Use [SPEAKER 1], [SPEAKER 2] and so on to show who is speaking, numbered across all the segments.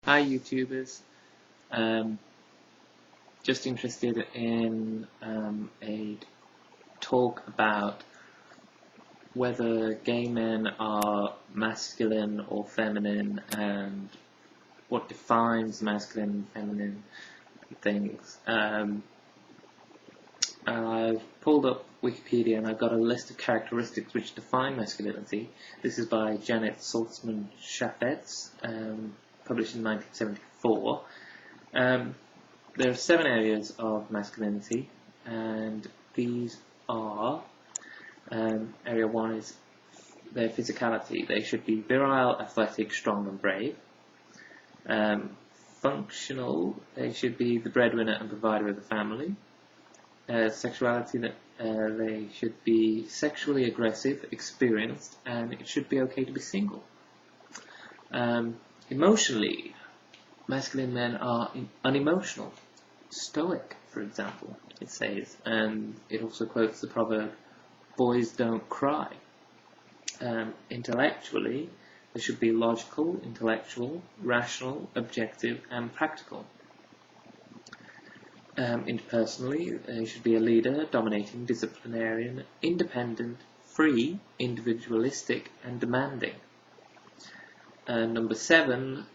[SPEAKER 1] Hi YouTubers, um, just interested in a talk about whether gay men are masculine or feminine and what defines masculine and feminine things. I've pulled up Wikipedia and I've got a list of characteristics which define masculinity. This is by Janet Saltzman-Chaffetz, published in 1974. There are 7 areas of masculinity, and these are, area 1 is their physicality. They should be virile, athletic, strong and brave. Functional, they should be the breadwinner and provider of the family. Sexuality, that they should be sexually aggressive, experienced, and it should be okay to be single. Emotionally, masculine men are unemotional, stoic, for example, it says, and it also quotes the proverb, boys don't cry. Intellectually, they should be logical, intellectual, rational, objective, and practical. Interpersonally, they should be a leader, dominating, disciplinarian, independent, free, individualistic, and demanding. Number 7,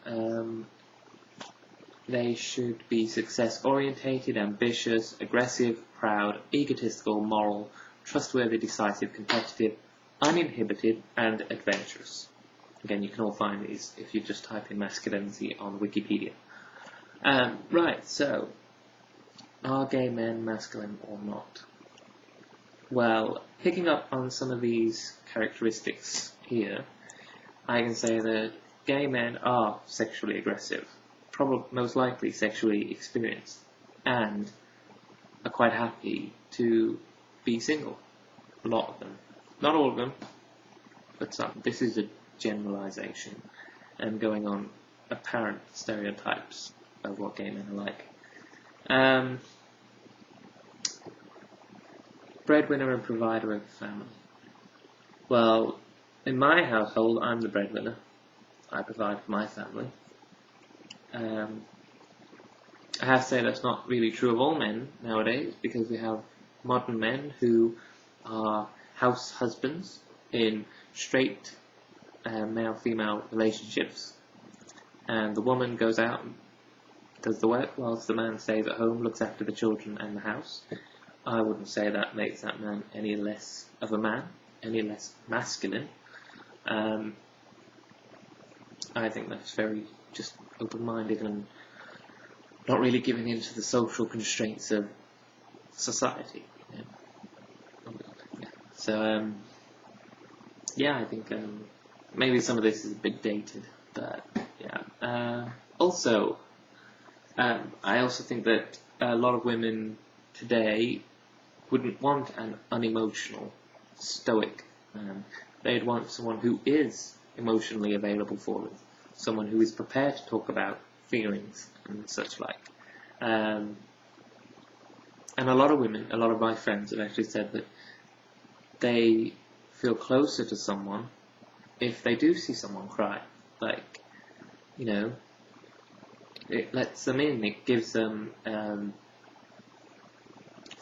[SPEAKER 1] they should be success-orientated, ambitious, aggressive, proud, egotistical, moral, trustworthy, decisive, competitive, uninhibited, and adventurous. Again, you can all find these if you just type in masculinity on Wikipedia. Right, so, are gay men masculine or not? Well, picking up on some of these characteristics here, I can say that gay men are sexually aggressive, probably most likely sexually experienced, and are quite happy to be single. A lot of them. Not all of them, but some. This is a generalization and going on apparent stereotypes of what gay men are like. Breadwinner and provider of the family. Well, in my household, I'm the breadwinner. I provide for my family. I have to say that's not really true of all men nowadays, because we have modern men who are house husbands in straight male-female relationships, and the woman goes out and does the work whilst the man stays at home, looks after the children and the house. I wouldn't say that makes that man any less of a man, any less masculine. I think that's very just open-minded and not really giving in to the social constraints of society. So, yeah, I think maybe some of this is a bit dated, but yeah. Also, I also think that a lot of women today wouldn't want an unemotional, stoic man. They'd want someone who is emotionally available for them, someone who is prepared to talk about feelings and such like. And a lot of women, a lot of my friends have actually said that they feel closer to someone if they do see someone cry. Like, you know, it lets them in, it gives them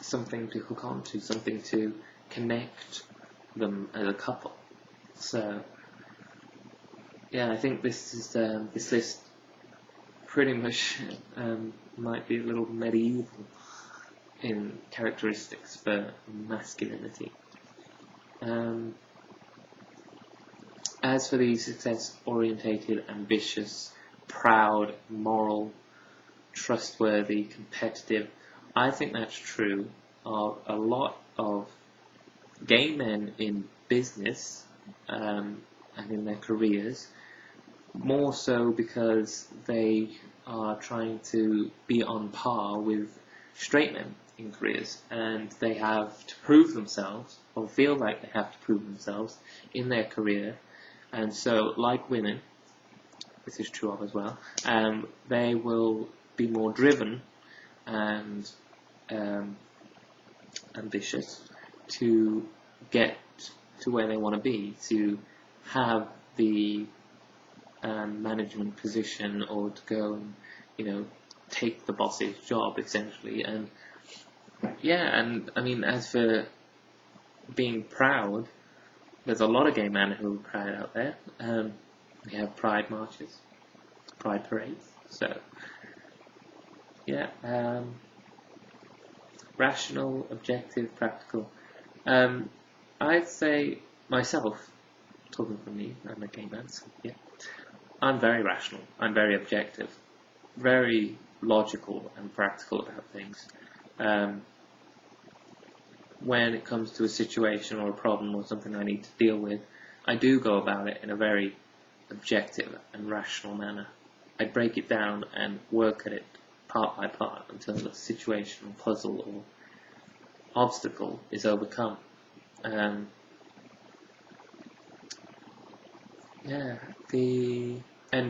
[SPEAKER 1] something to hook onto, something to connect them as a couple. So, yeah, I think this is this list pretty much might be a little medieval in characteristics for masculinity. As for the success-orientated, ambitious, proud, moral, trustworthy, competitive, I think that's true of a lot of gay men in business and in their careers, more so because they are trying to be on par with straight men in careers, and they have to prove themselves, or feel like they have to prove themselves in their career, and so, like women, this is true of as well, they will be more driven and ambitious to get to where they want to be, to have the management position, or to go and, take the boss's job, essentially. And yeah, and I mean, as for being proud, there's a lot of gay men who are proud out there. We have pride marches, pride parades. So yeah, rational, objective, practical. I'd say myself, talking for me, I'm a gay man, so yeah, I'm very rational, I'm very objective, very logical and practical about things. When it comes to a situation or a problem or something I need to deal with, I do go about it in a very objective and rational manner. I break it down and work at it part by part until the situation or puzzle or obstacle is overcome. And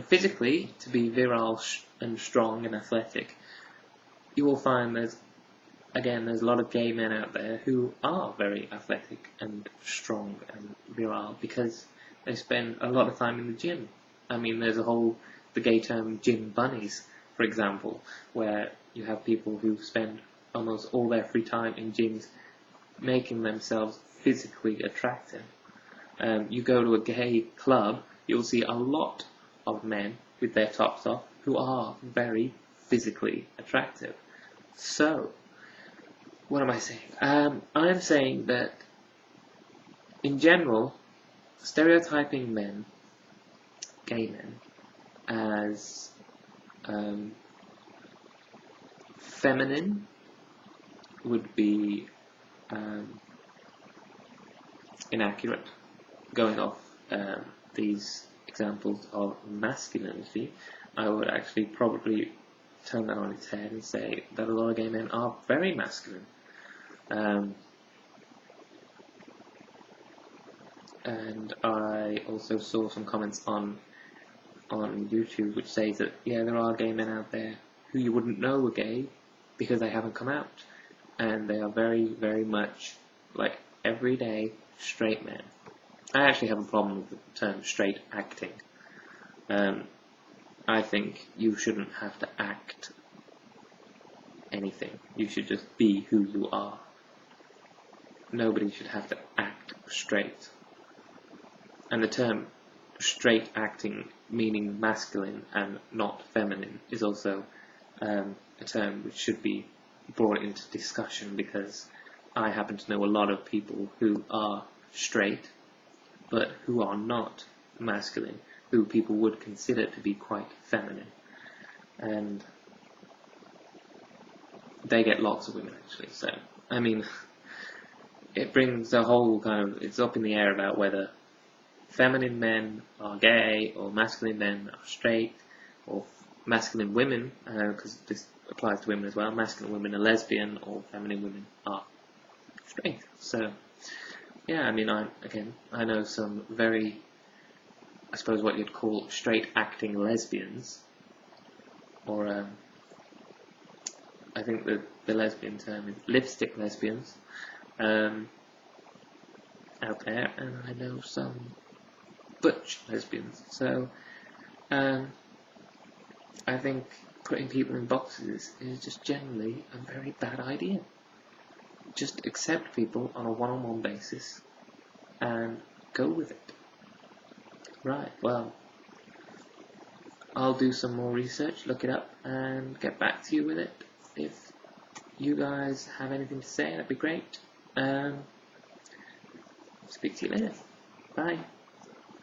[SPEAKER 1] physically, to be virile and strong and athletic, you will find there's a lot of gay men out there who are very athletic and strong and virile because they spend a lot of time in the gym. I mean, there's the gay term gym bunnies, for example, where you have people who spend almost all their free time in gyms making themselves physically attractive. You go to a gay club, you'll see a lot of men with their tops off who are very physically attractive. So, what am I saying? I'm saying that, in general, stereotyping men, gay men, as feminine would be inaccurate. Going off these examples of masculinity, I would actually probably turn that on its head and say that a lot of gay men are very masculine. And I also saw some comments on YouTube which say that, yeah, there are gay men out there who you wouldn't know are gay because they haven't come out, and they are very, very much like everyday straight men. I actually have a problem with the term straight acting. I think you shouldn't have to act anything. You should just be who you are. Nobody should have to act straight. And the term straight acting, meaning masculine and not feminine, is also a term which should be brought into discussion, because I happen to know a lot of people who are straight but who are not masculine, who people would consider to be quite feminine, and they get lots of women actually. So I mean, it brings a whole it's up in the air about whether feminine men are gay or masculine men are straight, or masculine women, because this applies to women as well, masculine women are lesbian or feminine women are straight. So yeah, I mean, I know some very, I suppose what you'd call straight acting lesbians, or I think the lesbian term is lipstick lesbians, out there, and I know some butch lesbians. So I think putting people in boxes is just generally a very bad idea. Just accept people on a one-on-one basis and go with it. Right, well, I'll do some more research, look it up, and get back to you with it. If you guys have anything to say, that'd be great. Speak to you later. Bye.